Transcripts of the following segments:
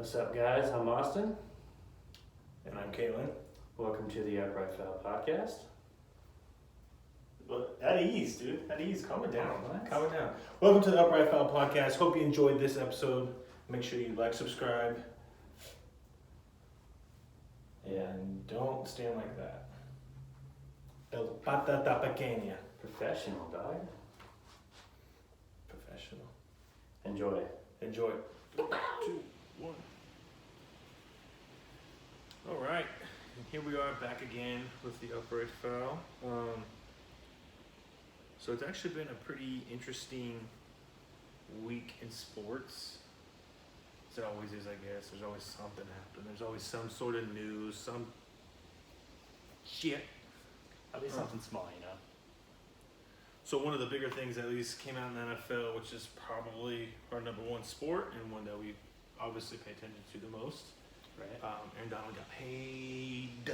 What's up, guys? I'm Austin. And I'm Caitlin. Welcome to the Upright Foul podcast. Well, at ease, dude. At ease. Calm it down. What? Calm it down. Welcome to the Upright Foul podcast. Hope you enjoyed this episode. Make sure you like, subscribe, and don't stand like that. El patata pequeña. Professional, dog. Professional. Enjoy. Enjoy. 2, 1. All right. And here we are back again with the Upright Foul. So it's actually been a pretty interesting week in sports. As it always is, I guess. There's always something happening. There's always some sort of news, some shit. At least something small, you know. So one of the bigger things at least came out in the NFL, which is probably our number one sport and one that we obviously pay attention to the most. Right. Aaron Donald got paid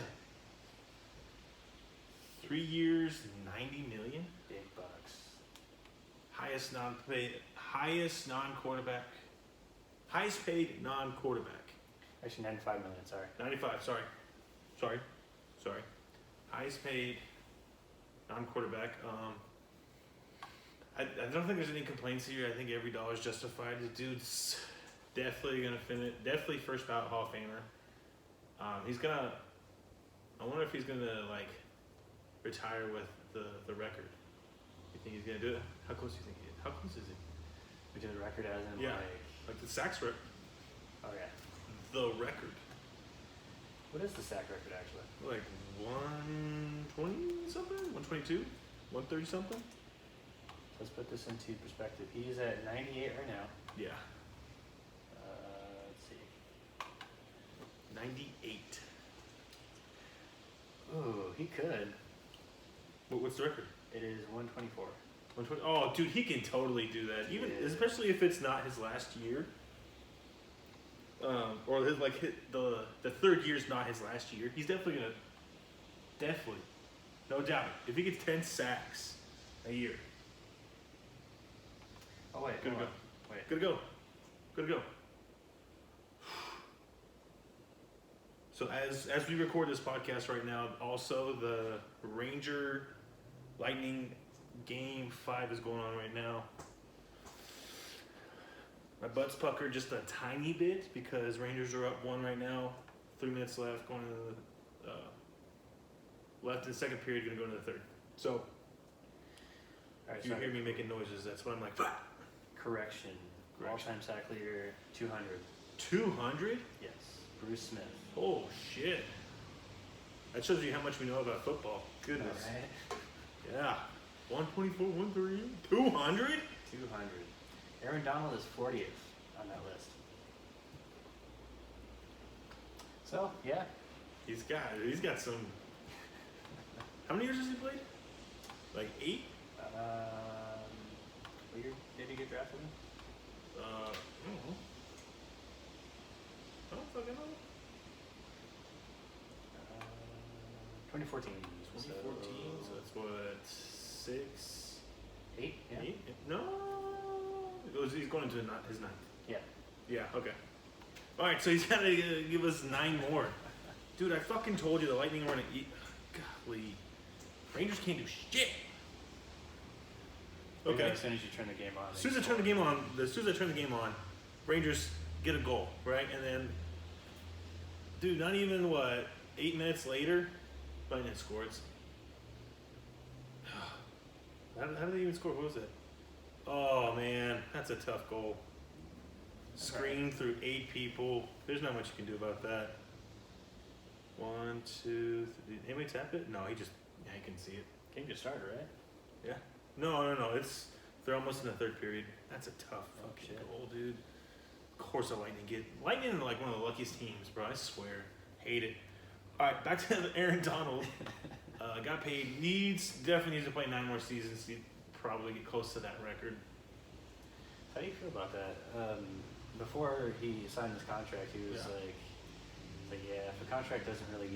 3 years, $90 million. Big bucks. Highest paid non-quarterback. Actually, 95 million, sorry. 95, sorry. Highest paid non-quarterback. I don't think there's any complaints here. I think every dollar is justified. The dude's definitely gonna finish. Definitely first ballot Hall of Famer. I wonder if he's gonna retire with the record. You think he's gonna do it? How close do you think he is? How close is he? We did a record as in Like the sacks record. Oh yeah. The record. What is the sack record actually? Like 120 something? 122? 130 something? Let's put this into perspective. He's at 98 right now. Yeah. Let's see. 98. Ooh, he could. What's the record? It is 124. 120. Oh, dude, he can totally do that. Even especially if it's not his last year. Or the third year's not his last year. He's definitely no doubt. If he gets 10 sacks a year. Oh wait, Good to hold go. on. Wait. Good to go. So as we record this podcast right now, also the Ranger Lightning Game 5 is going on right now. My butt's puckered just a tiny bit because Rangers are up 1 right now. 3 minutes left, going into the left in the second period, going to go into the third. So All right, if you hear me making noises, that's what I'm like. Correction. All-time sack leader, 200. 200? Yes. Bruce Smith. Oh shit! That shows you how much we know about football. Goodness. All right. Yeah. 124, 130, 200? 200. Aaron Donald is 40th on that list. So, yeah. He's got some. How many years has he played? Like 8? What year did he get drafted in? I don't know. I don't fucking know. 2014. 2014, so that's what, 6, 8? Yeah. 8? No. He's going into his 9th. Yeah. Yeah, okay. Alright, so he's got to give us 9 more. Dude, I fucking told you the Lightning were going to eat. Golly. Rangers can't do shit. Okay. As soon as you turn the game on. As soon as I turn the game on, Rangers get a goal, right? And then, dude, not even 8 minutes later, Lightning scores. How did they even score? What was it? Oh man, that's a tough goal. Screen through 8 people. There's not much you can do about that. 1, 2, 3. Anybody tap it? No, he can see it. Game just started, right? Yeah. No. They're almost in the third period. That's a tough fucking goal, dude. Of course the Lightning are like one of the luckiest teams, bro. I swear. Hate it. Alright, back to Aaron Donald. Got paid. Definitely needs to play 9 more seasons. He'd probably get close to that record. How do you feel about that? Before he signed this contract, he was like, if a contract doesn't really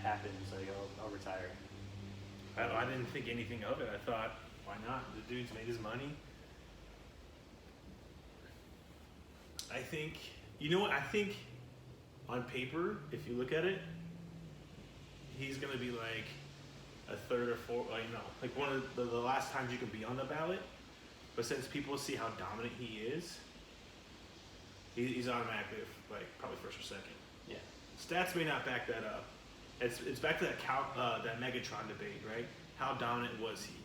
happen, he's like, I'll retire. I didn't think anything of it. I thought, why not? The dude's made his money. I think You know what? I think on paper, if you look at it, he's gonna be like a third or fourth. Like no, like one of the last times you can be on the ballot. But since people see how dominant he is, he's automatically like probably first or second. Yeah. Stats may not back that up. It's back to that Megatron debate, right? How dominant was he?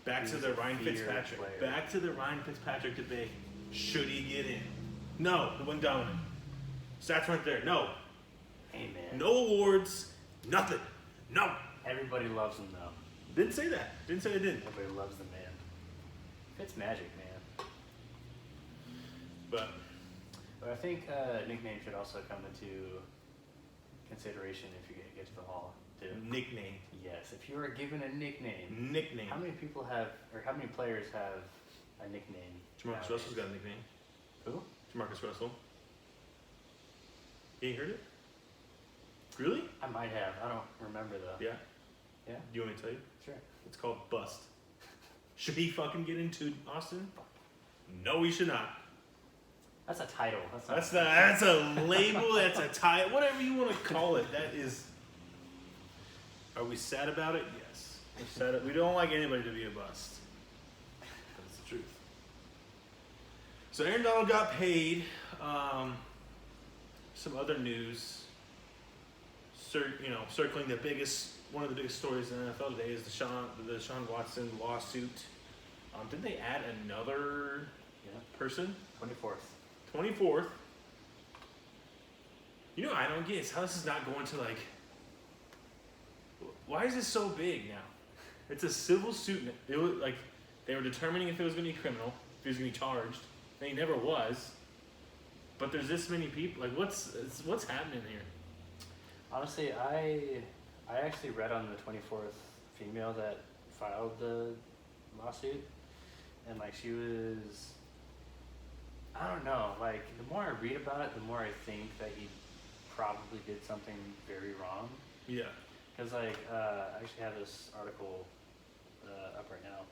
Back to the Ryan Fitzpatrick. Player. Back to the Ryan Fitzpatrick debate. Should he get in? No, he wasn't dominant. Stats weren't there. No. Hey man. No awards. Nothing. No. Everybody loves him though. Didn't say that. Didn't say I didn't. Everybody loves the man. It's magic, man. But I think nickname should also come into consideration if you get to the hall too. nickname. Yes, if you are given a nickname. Nickname. How many people have, or how many players have a nickname? Jamarcus Russell's got a nickname. Who? Jamarcus Russell. You ain't heard it? Really? I might have. I don't remember though. Yeah. Yeah? Do you want me to tell you? Sure. It's called Bust. Should he fucking get into Austin? No, he should not. That's a title. That's a label. That's a title. Whatever you want to call it. That is. Are we sad about it? Yes. We're sad. We don't like anybody to be a bust. That's the truth. So Aaron Donald got paid. Some other news. Circling one of the biggest stories in the NFL today is the Deshaun Watson lawsuit. Did they add another person? 24th. You know what I don't get is how this is not going to like. Why is this so big now? It's a civil suit. It was like they were determining if it was going to be criminal, if he was going to be charged. And he never was. But there's this many people. Like what's happening here? Honestly, I actually read on the 24th female that filed the lawsuit, and like she was, I don't know, like the more I read about it, the more I think that he probably did something very wrong. Yeah. Because like, I actually have this article up right now.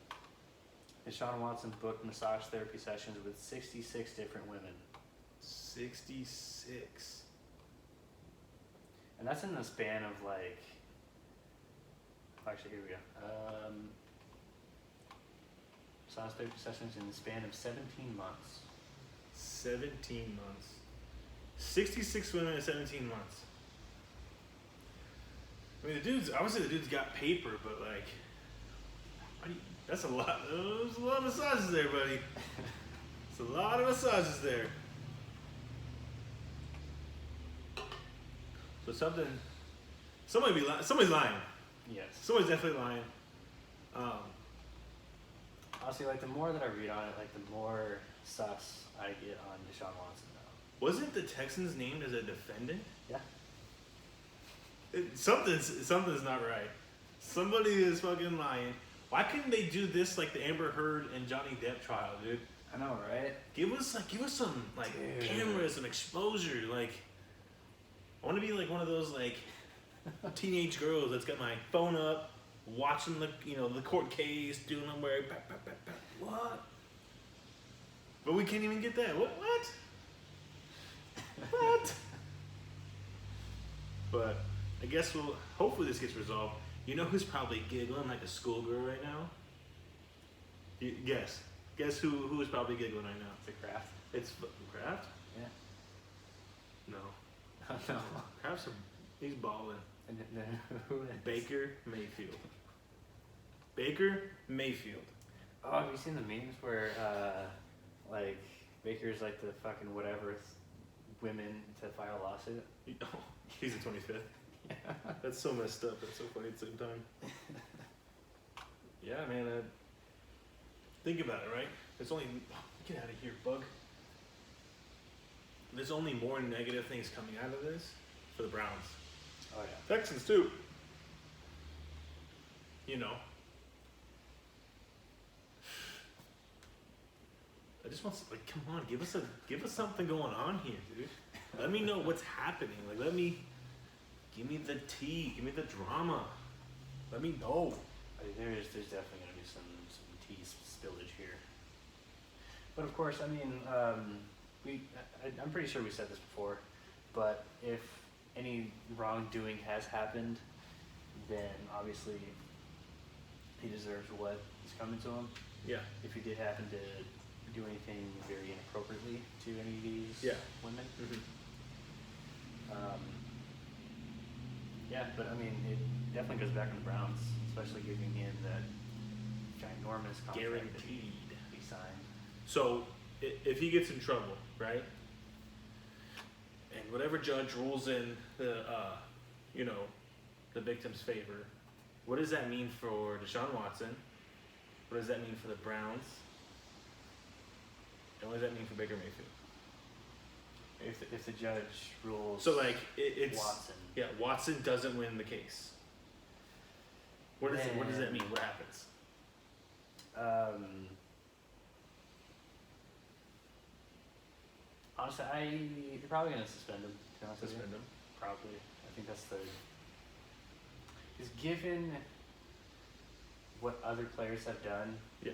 Deshaun Watson booked massage therapy sessions with 66 different women. 66. And that's in the span of like, actually here we go. Massage therapy sessions in the span of 17 months. 17 months. 66 women in 17 months. I mean, obviously the dude's got paper, but like, that's a lot. There's a lot of massages there, buddy. It's a lot of massages there. So somebody's lying. Yes. Somebody's definitely lying. Honestly, like the more that I read on it, like the more sus I get on Deshaun Watson now. Wasn't the Texans named as a defendant? Yeah. Something's not right. Somebody is fucking lying. Why couldn't they do this like the Amber Heard and Johnny Depp trial, dude? I know, right? Give us some like cameras, some exposure. Like, I want to be like one of those like teenage girls that's got my phone up, watching the court case, doing them where what? But we can't even get that. What? What? But I guess hopefully this gets resolved. You know who's probably giggling like a schoolgirl right now? Guess. Guess who is probably giggling right now? It's a Kraft. It's Kraft? Yeah. No. No. Kraft's he's balling. And then who is? Baker Mayfield. Baker Mayfield. Oh, have you seen the memes where like Baker's like the fucking whatever women to file a lawsuit? He's the 25th. Yeah. That's so messed up. That's so funny at the same time. Yeah, man. Think about it, right? There's only... Get out of here, bug. There's only more negative things coming out of this for the Browns. Oh, yeah. Texans, too. You know. I just want... Like, come on. Give us something going on here, dude. Let me know what's happening. Like, give me the tea. Give me the drama. Let me know. I mean, there's definitely going to be some tea spillage here. But of course, I mean, I'm pretty sure we said this before, but if any wrongdoing has happened, then obviously he deserves what is coming to him. Yeah. If he did happen to do anything very inappropriately to any of these women. Mm-hmm. Yeah, but I mean, it definitely goes back on the Browns, especially giving him that ginormous contract Guaranteed. that he signed. So, if he gets in trouble, right, and whatever judge rules in the, the victim's favor, what does that mean for Deshaun Watson? What does that mean for the Browns? And what does that mean for Baker Mayfield? If the judge rules, So like it's Watson. Yeah, Watson doesn't win the case. What does that mean? What happens? Honestly, you're probably gonna suspend him. To be honest with you. Suspend him. Probably. I think that's the. Because given what other players have done, Yeah.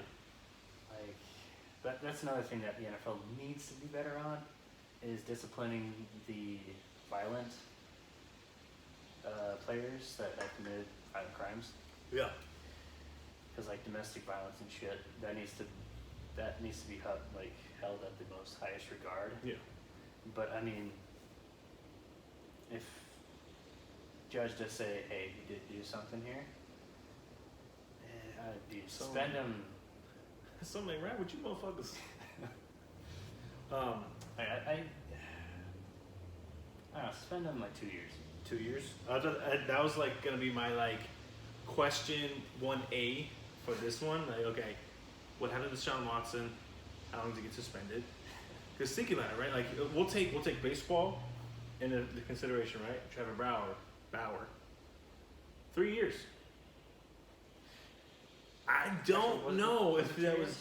that's another thing that the NFL needs to be better on, is disciplining the violent players that have committed violent crimes. Yeah. Because like domestic violence and shit, that needs to be held at the most highest regard. Yeah. But I mean, if judge does say, hey, you did do something here, dude, suspend him. Something right with you motherfuckers. I don't know, suspend him like 2 years. 2 years. That was like gonna be my like question 1A for this one. Like, okay, what happened to Deshaun Watson? How long does he get suspended? Because thinking about it, right? Like we'll take baseball into the consideration, right? Trevor Bauer, 3 years. I don't know if that was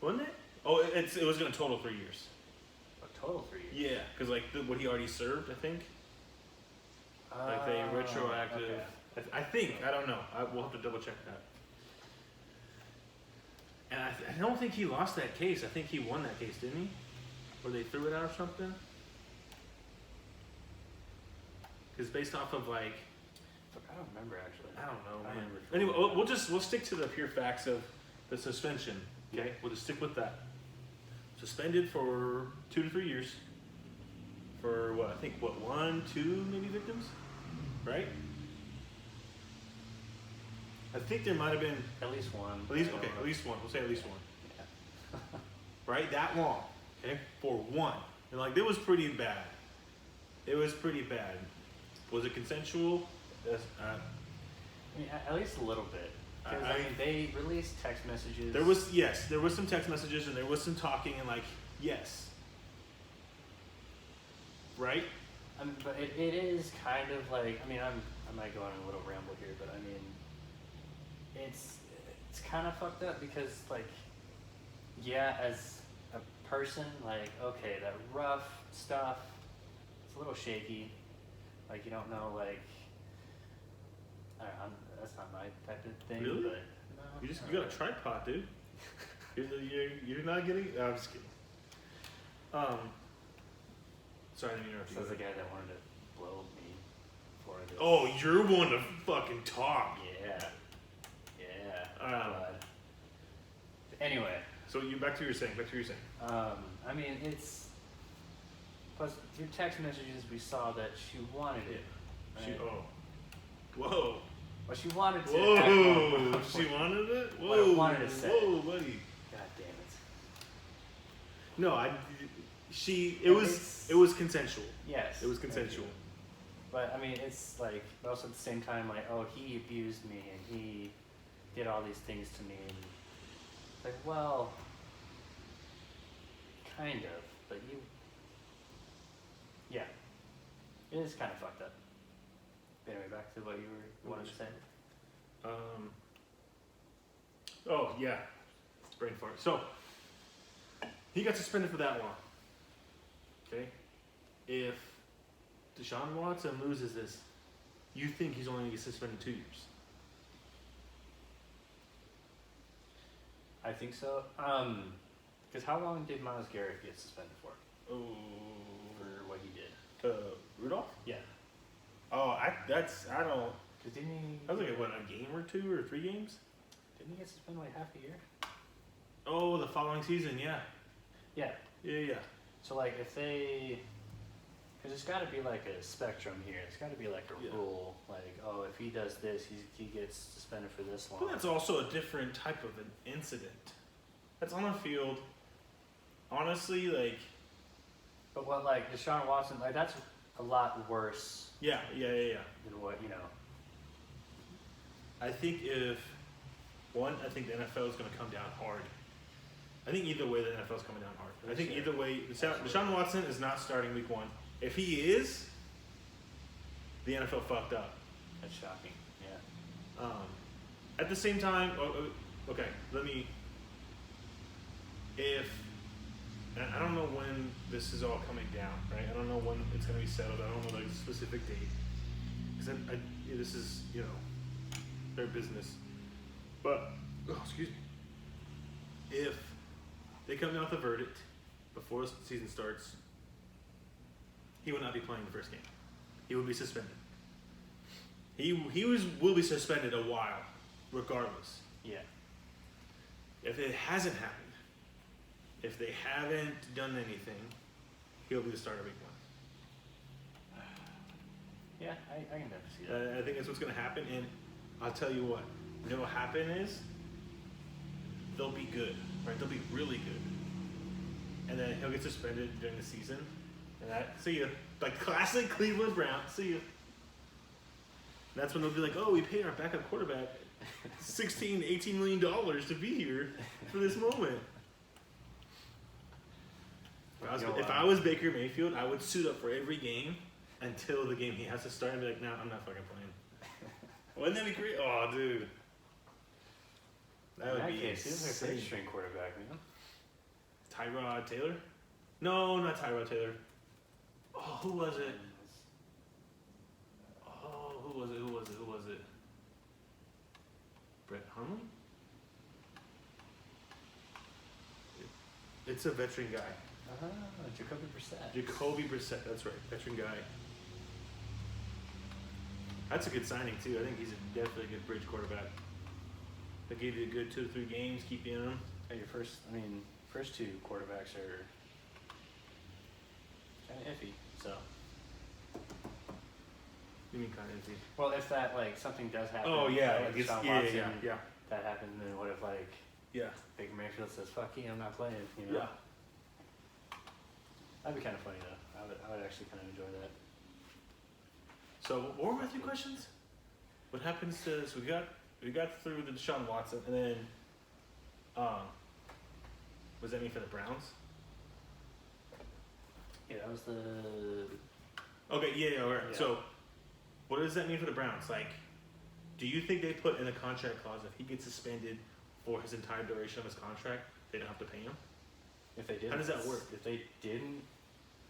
wasn't it? Oh, it was gonna total 3 years. A total 3 years. Yeah, because like what he already served, I think. Like they retroactive. Okay. I think I don't know. We'll have to double check that. And I don't think he lost that case. I think he won that case, didn't he? Or they threw it out or something. Because based off of like, I don't remember actually. I don't know, man. Remember. Anyway, we'll stick to the pure facts of the suspension. Okay, we'll just stick with that. Suspended for 2 to 3 years. For what? I think 1, 2 maybe victims, right? I think there might have been At least one. at least one. We'll say at least one. Yeah. Right? That long. Okay? For one. And like, it was pretty bad. It was pretty bad. Was it consensual? Yes. I mean, at least a little bit. Because I mean, they released text messages. There was some text messages and there was some talking and like, yes. Right? But it is kind of like, I mean, I might go on a little ramble here, but I mean, it's kind of fucked up because like, yeah, as a person, like, okay, that rough stuff, it's a little shaky. Like, you don't know, like, that's not my type of thing. Really? But no, You got a tripod, dude. You're not getting. No, I'm just kidding. Sorry, I didn't interrupt you. So the guy that wanted to blow me for this. Oh, you're one to fucking talk. Yeah. But anyway. So you back to what you're saying. I mean, it's plus through text messages we saw that she wanted it. Right? Whoa. Well, she wanted to. Whoa. She wanted it. Whoa. Wanted to say. Whoa, buddy. God damn it. No, it was consensual. Yes. It was consensual. But I mean, it's like, but also at the same time, like, oh, he abused me and he did all these things to me, and it's like, well, kind of, but yeah, it is kind of fucked up. Anyway, back to what you wanted to say. Oh yeah, brain fart. So he got suspended for that long. Okay, if Deshaun Watson loses this, you think he's only going to get suspended 2 years? I think so. Because how long did Myles Garrett get suspended for? Oh, For what he did? Rudolph? Yeah. Oh, I don't. Cause didn't he? I was like, what, a game or 2 or 3 games? Didn't he get suspended like half a year? Oh, the following season, yeah. Yeah. Yeah. So like if they, because there's got to be like a spectrum here. It's got to be like a rule, like if he does this, he gets suspended for this long. But that's also a different type of an incident. That's on the field. Honestly, like. But what like Deshaun Watson, like that's a lot worse. Yeah. Than what I think I think the NFL is going to come down hard. I think either way, the NFL is coming down hard. I think either way, Deshaun Watson is not starting week 1. If he is, the NFL fucked up. That's shocking. Yeah. At the same time, okay, I don't know when this is all coming down, right? I don't know when it's going to be settled. I don't know the specific date. Because this is, their business. But, excuse me. If they come down with a verdict before the season starts, he will not be playing the first game. He will be suspended. He will be suspended a while, regardless. Yeah. If it hasn't happened, if they haven't done anything, he'll be the starter week 1. Yeah, I can definitely see that. I think that's what's going to happen, and I'll tell you what. What will happen is they'll be good, right? They'll be really good, and then he'll get suspended during the season, and see ya. Like classic Cleveland Browns, see ya. And that's when they'll be like, oh, we paid our backup quarterback $16, $18 million to be here for this moment. If I was Baker Mayfield, I would suit up for every game until the game he has to start and be like, no, I'm not fucking playing. Wouldn't that be great? Oh, dude. That would be case, he's a third string quarterback, man. Tyrod Taylor? No, not Tyrod Taylor. Oh, who was it? Oh, who was it? Brett Hundley? It's a veteran guy. Jacoby Brissett, that's right. Veteran guy. That's a good signing, too. I think he's definitely a good bridge quarterback. They'll give you a good 2 to 3 games, keep you in them. Yeah, first 2 quarterbacks are kind of iffy, so. You mean kind of iffy? Well, if that, something does happen. Oh, yeah. Like Yeah. That happened, then what if, Baker Mayfield says, fuck you, I'm not playing, Yeah. That'd be kind of funny, though. I would actually kind of enjoy that. So, what were my 3 questions? What happens to, so we got through the Deshaun Watson, and then, what does that mean for the Browns? Yeah, that was the... Okay, yeah, all right. Yeah. So, what does that mean for the Browns? Do you think they put in a contract clause if he gets suspended for his entire duration of his contract, they don't have to pay him? If they didn't... How does that work? If they didn't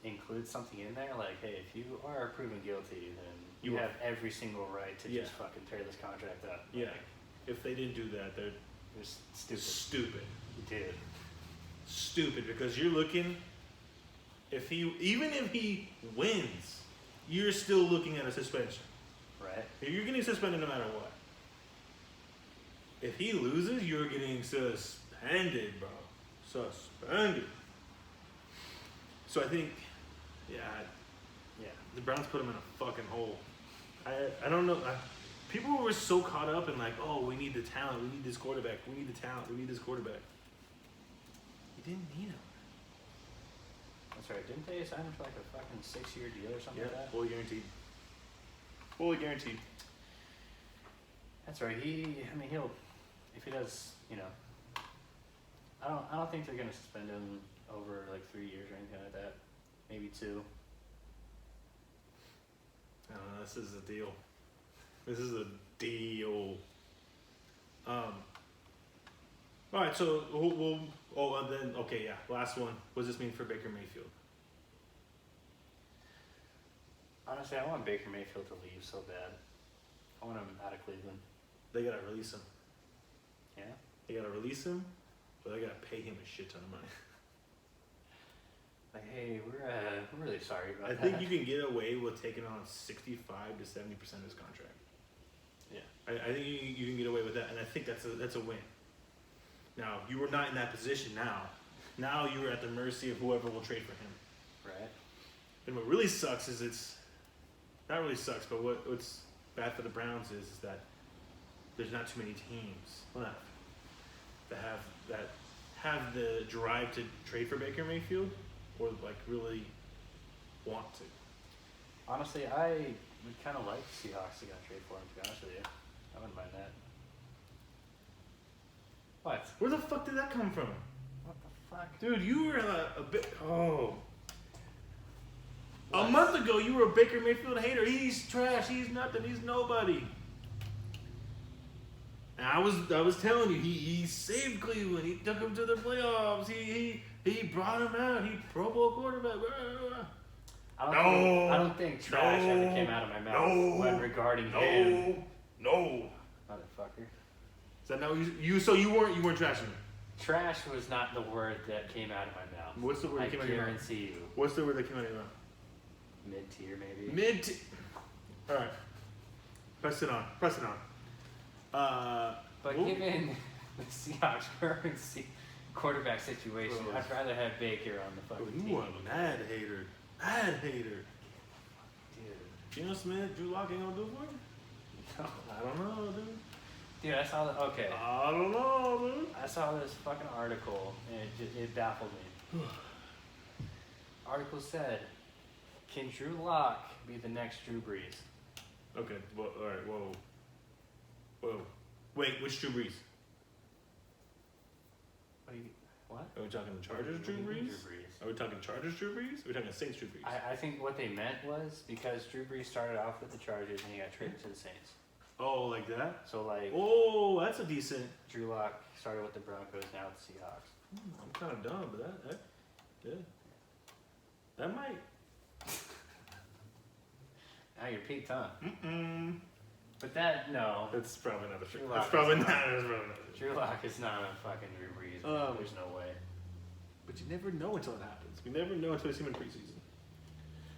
include something in there, hey, if you are proven guilty, then you have every single right to just fucking tear this contract up. Yeah. If they didn't do that, they're stupid. Stupid. Dude. Stupid, because you're looking, even if he wins, you're still looking at a suspension. Right. You're getting suspended no matter what. If he loses, you're getting suspended, bro. Suspended. So I think, the Browns put him in a fucking hole. I don't know. People were so caught up in we need the talent. We need this quarterback. We need the talent. We need this quarterback. You didn't need him. That's right. Didn't they sign him for a fucking 6-year deal or something like that? Fully guaranteed. Fully guaranteed. That's right. He'll, if he does, I don't think they're gonna suspend him over 3 years or anything like that. Maybe 2. I don't know. This is a deal. This is a deal. All right. So and then last one. What does this mean for Baker Mayfield? Honestly, I want Baker Mayfield to leave so bad. I want him out of Cleveland. They gotta release him. Yeah? They gotta release him, but they gotta pay him a shit ton of money. Like, hey, we're really sorry about I that. think you can get away with taking on 65 to 70% of his contract. Yeah. I think you can get away with that, and I think that's a win. Now, you were not in that position now. Now you are at the mercy of whoever will trade for him. Right. And what really sucks is not really sucks, but what's bad for the Browns is that there's not too many teams left that have the drive to trade for Baker Mayfield or like really want to. Honestly, I would kind of like the Seahawks to go trade for him, to be honest with you. I wouldn't mind that. What? Where the fuck did that come from? What the fuck? Dude, you were a bit... Oh. What? A month ago, you were a Baker Mayfield hater. He's trash. He's nothing. He's nobody. And I was telling you, he saved Cleveland. He took him to the playoffs. He brought him out. He Pro Bowl quarterback. I don't think trash ever came out of my mouth when regarding him. No. Motherfucker. Is that no? So you weren't trashing him. Trash was not the word that came out of my mouth. What's the word that came out of your mouth? I guarantee you. What's the word that came out of your mouth? Mid-tier, maybe. Mid-tier. All right. Press it on. But given the Seahawks' current quarterback situation, I'd rather have Baker on the fucking team. You are a mad hater. Dude. Geno Smith, Drew Lock ain't gonna do for you? No. I don't know, dude. Dude, I saw that. Okay. I don't know, dude. I saw this fucking article and it baffled me. Article said, "Can Drew Lock be the next Drew Brees?" Okay, well, all right, whoa. Wait, which Drew Brees? What? Are we talking Chargers Drew Brees? Are we talking Chargers Drew Brees? Are we talking Saints Drew Brees? I think what they meant was because Drew Brees started off with the Chargers and he got traded to the Saints. Oh, like that? So like. Oh, that's a decent. Drew Lock started with the Broncos, now with the Seahawks. I'm kind of dumb, but that yeah. That might. Now you're peaked, huh? Mm-mm. But that, no. That's probably not the truth. Drew That's Lock probably is not. not. That's probably not. Drew Lock is not a fucking Drew Brees. There's no way. But you never know until it happens. We never know until we see him in preseason.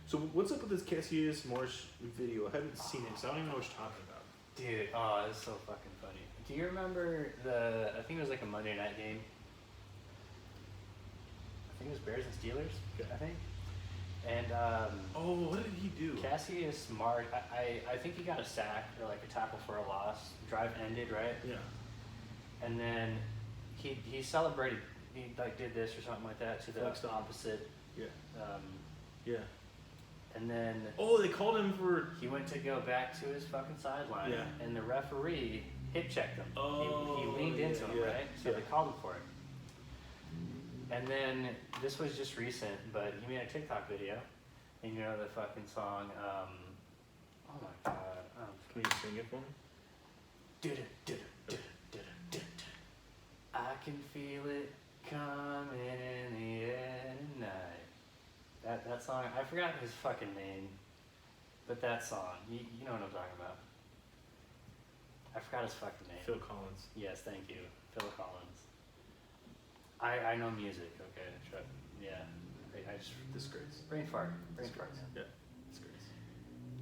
So what's up with this Cassius Marsh video? I haven't seen it, so I don't even know what you're talking about. Dude, it's so fucking funny. Do you remember I think it was like a Monday night game. I think it was Bears and Steelers, Okay. I think. And What did he do? Cassius Marsh, I think he got a sack or like a tackle for a loss. Drive ended, right? Yeah. And then he celebrated. He like did this or something like that to the Flexed on. opposite. Yeah. Yeah. And then They called him for. he went to go back to his fucking sideline, Yeah. and the referee hip checked him. Oh, he leaned into him, yeah, right? So yeah. they called him for it. And then this was just recent, but he made a TikTok video, and you know the fucking song. Oh my god. Can you sing it for me? I can feel it coming in the air tonight. That song, I forgot his fucking name, but that song, you know what I'm talking about. I forgot his fucking name. Phil Collins. Yes, thank you, Phil Collins. I know music, okay, yeah. I just Disgrace. brain fart. Yeah. Disgrace.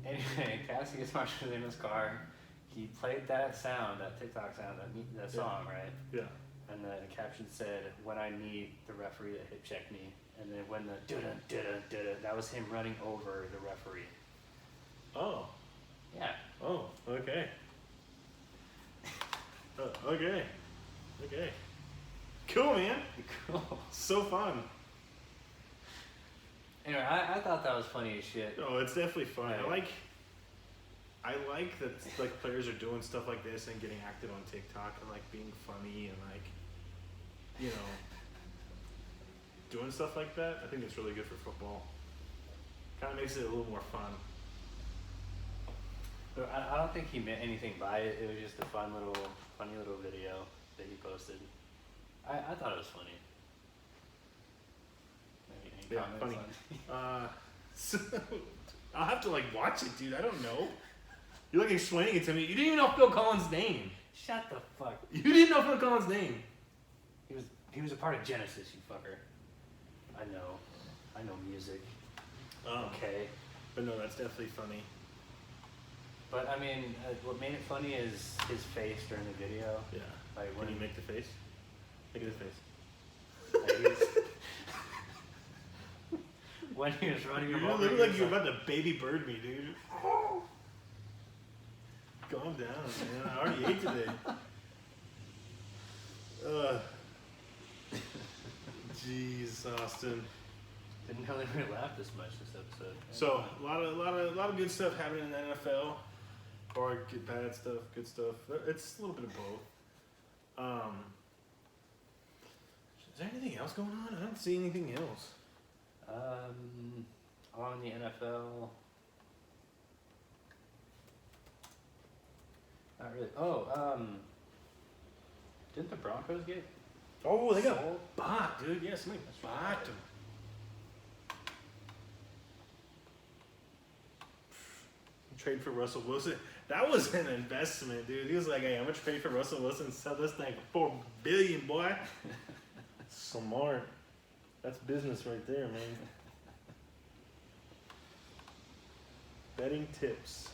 Anyway, Cassius Marsh was in his car. He played that sound, that TikTok sound, that song, right? Yeah. And the caption said, "When I need the referee to hip check me." And then when the da-da, that was him running over the referee. Oh. Yeah. Oh. Okay. Okay. Cool, man. Cool. So fun. Anyway, I thought that was funny as shit. Oh, it's definitely fun. Right. I like that like players are doing stuff like this and getting active on TikTok and like being funny and like, you know, doing stuff like that. I think it's really good for football. Kind of makes it a little more fun. But I don't think he meant anything by it. It was just a funny little video that he posted. I thought it was funny. Any Yeah, comments funny. on- So, I'll have to like watch it, dude. I don't know. You're like explaining it to me. You didn't even know Phil Collins' name. Shut the fuck. You didn't know Phil Collins' name. He was a part of Genesis, you fucker. I know. I know music. Okay. Okay. But no, that's definitely funny. But I mean, what made it funny is his face during the video. Yeah. Like Can when you make the face? Make his face. like when he was running You him over. look like you're about to baby bird me, dude. Calm down, man. I already ate today. Jeez, Austin. Didn't know they laughed this much this episode. So a lot of good stuff happening in the NFL, or good bad stuff, good stuff. It's a little bit of both. Is there anything else going on? I don't see anything else. On the NFL. Not really. Oh, didn't the Broncos get? Oh, they got sold? bought, dude. Yeah, somebody bought them. Trade for Russell Wilson. That was an investment, dude. He was like, "Hey, I'm gonna trade for Russell Wilson and sell this thing for $4 billion, boy." Smart. That's business right there, man. Betting tips.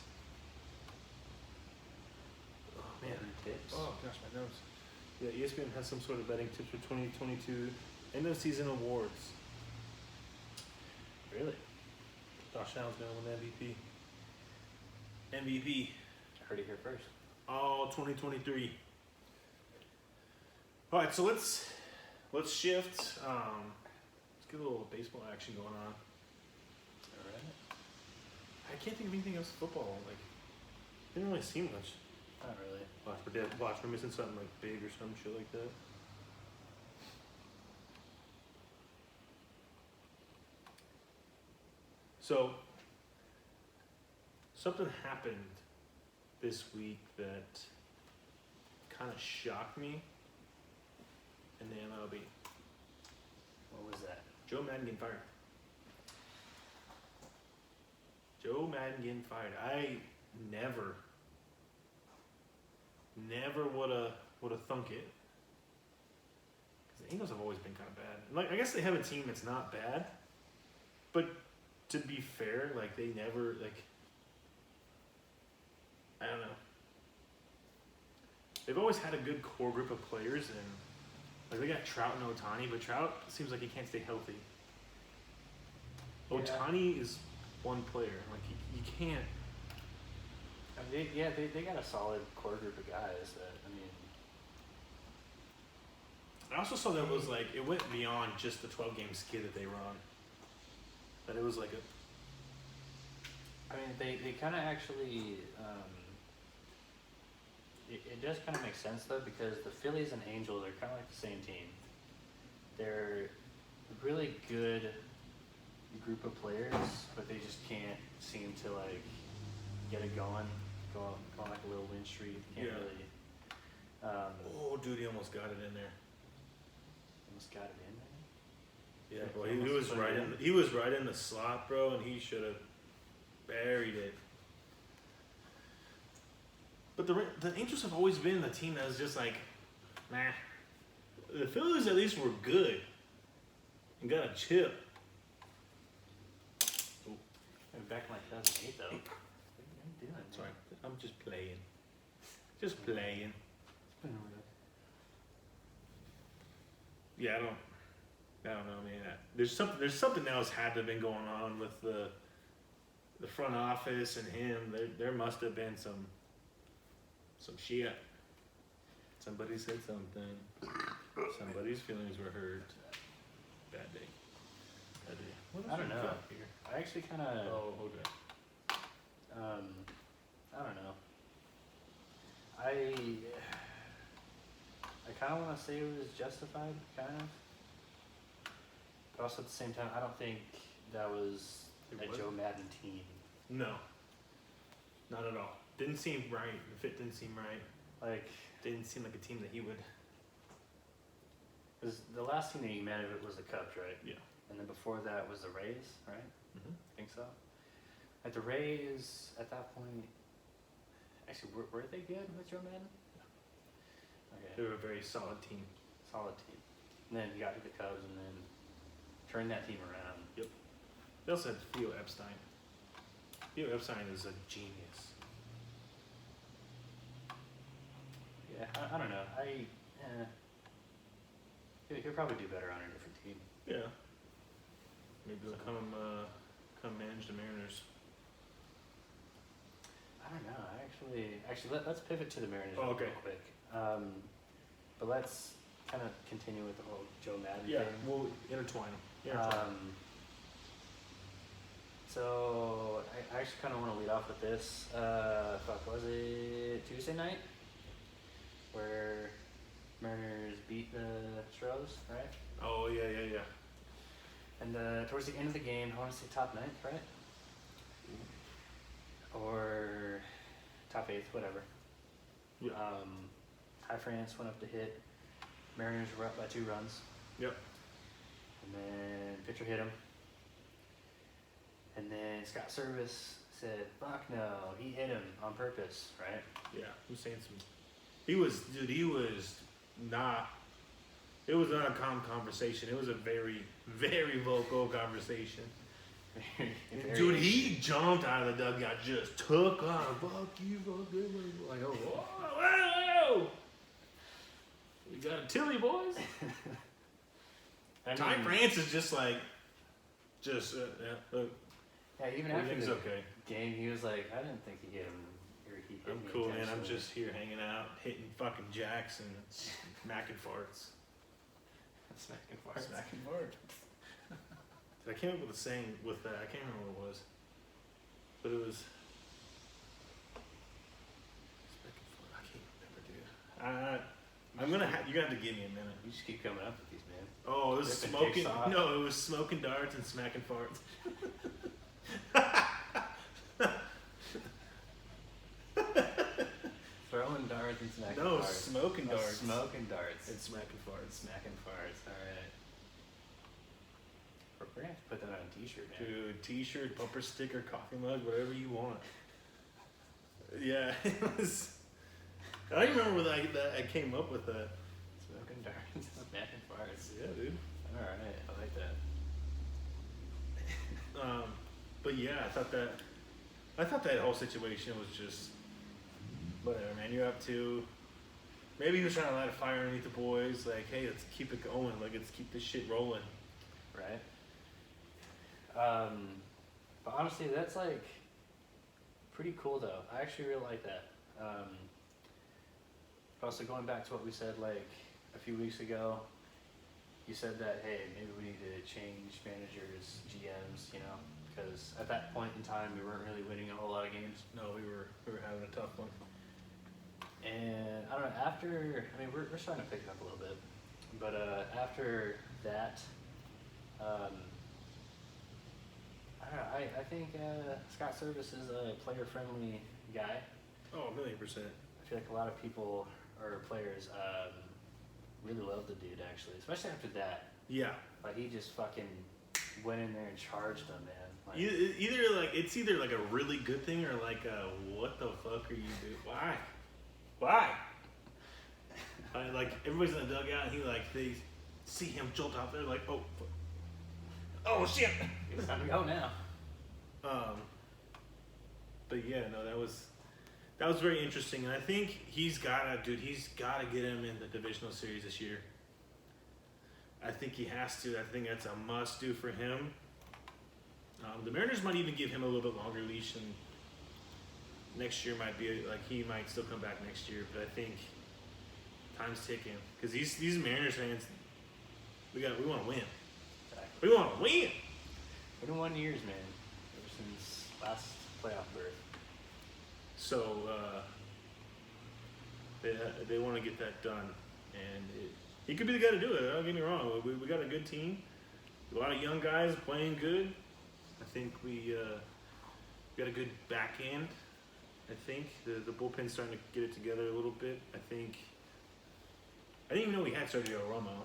Oh man. Tips. Oh gosh, my nose. Yeah, ESPN has some sort of betting tips for 2022 end of season awards. Really? Josh Allen's gonna win MVP. MVP. I heard it here first. All 2023. All right, so let's shift. Let's get a little baseball action going on. All right. I can't think of anything else football. Like, didn't really see much. Not really. Watch, we're missing something like big or some shit like that. So, something happened this week that kind of shocked me in the MLB. What was that? Joe Madden getting fired. Joe Madden getting fired. I never would have thunk it. Because the Angels have always been kind of bad. Like, I guess they have a team that's not bad, but to be fair, like, they never, like, I don't know. They've always had a good core group of players, and like they got Trout and Ohtani, but Trout seems like he can't stay healthy. Yeah. Ohtani is one player. Like, you can't. I mean, they got a solid core group of guys that, I mean. I also saw that it was like, it went beyond just the 12-game skid that they were on. That it was like a. I mean, they kind of actually, it does kind of make sense though, because the Phillies and Angels are kind of like the same team. They're a really good group of players, but they just can't seem to like get it going, go on like a little win streak. Can't Yeah. really. Oh, dude, he almost got it in there. Almost got it in there. Yeah, Like, bro, almost he was put it right in. he was right in the slot, bro, and he should have buried it. But the Angels have always been the team that was just like, nah. The Phillies at least were good and got a chip. And back in like 2008 though. What are you doing? Sorry, I'm just playing. Just playing. Yeah, I don't know, man. There's something else had to have been going on with the front office and him. There must have been some shit. Somebody said something. Somebody's feelings were hurt. Bad day. Bad day. What else I don't we know. got here? I actually kind of. Oh, okay. I don't know. I kind of want to say it was justified, kind of. But also at the same time, I don't think that was It a was? Joe Madden team. No. Not at all. Didn't seem right. The fit didn't seem right. Like, Didn't seem like a team that he would. cause the last team that he managed was the Cubs, right? Yeah. And then before that was the Rays, right? Mm-hmm. I think so. Like the Rays at that point, actually, were they good with Joe Madden? They Okay, were a very solid team. solid team. And then he got to the Cubs, and then turn that team around. They also had Theo Epstein. Theo Epstein is a genius. Yeah, I don't know. He'll probably do better on a different team. Yeah. Maybe they'll come manage the Mariners. I don't know. Actually, let's pivot to the Mariners real quick. But let's kind of continue with the whole Joe Madden thing. We'll intertwine them. So I actually kind of want to lead off with this. Was it Tuesday night where Mariners beat the Stros, right? Oh yeah. And towards the end of the game, I want to say top 9th, right? Or top 8th, whatever. Yeah. High France went up to hit. Mariners were up by 2 runs. Yep. And then pitcher hit him. And then Scott Service said, "Fuck no, he hit him on purpose," right? Yeah, he was saying some. He was not. It was not a calm conversation. It was a very, very vocal conversation. Dude, he jumped out of the dugout, just took off. Fuck you, fuck you. Like, oh, whoa. We got a Tilly, boys. Ty France is just like, yeah, even after the okay. game, he was like, "I didn't think he hit him." Or he hit I'm me cool, man. I'm intentionally." just here hanging out, hitting fucking jacks and smacking farts. Smacking farts. Smacking farts. I came up with a saying with that. I can't remember what it was. But it was. Smacking fart. I can't remember, dude. You're gonna have to give me a minute. You just keep coming up with these, man. Oh, it was Ripping smoking. dicks off. No, it was smoking darts and smacking farts. Throwing darts and smacking No, farts. smoking darts. Smoking darts. And smacking farts. Smacking farts. All right. We're gonna have to put that on a T-shirt, man. Dude, T-shirt, bumper sticker, coffee mug, whatever you want. Yeah, it was. I don't remember that I came up with that. Smoking darts and smacking farts. Yeah, dude. All right, I like that. But yeah, I thought that whole situation was just whatever, man. You're up to. Maybe he was trying to light a fire underneath the boys. Like, hey, let's keep it going. Like, let's keep this shit rolling. Right. But honestly, that's like pretty cool, though. I actually really like that. Also, going back to what we said like a few weeks ago, you said that, hey, maybe we need to change managers, GMs, you know, because at that point in time we weren't really winning a whole lot of games. No, we were having a tough one. And I don't know, we're starting to pick it up a little bit, but after that, I don't know, I think Scott Service is a player-friendly guy. Oh, 1,000,000%. I feel like a lot of people or players really love the dude, actually, especially after that. Yeah. Like, he just fucking went in there and charged them, man. Like, It's either like a really good thing or like what the fuck are you doing? Why? Like everybody's in the dugout and they see him jolt out there like, oh shit. it's time to go now. But yeah, no, that was very interesting, and I think he's gotta get him in the divisional series this year. I think he has to. I think that's a must do for him. The Mariners might even give him a little bit longer leash, and next year might be like he might still come back next year. But I think time's ticking because these Mariners fans, we want to win. Exactly. We want to win. 21 years, man, ever since last playoff berth. So they want to get that done, and he could be the guy to do it. Don't get me wrong. We got a good team, a lot of young guys playing good. I think we got a good back end. I think the bullpen's starting to get it together a little bit. I didn't even know we had Sergio Romo.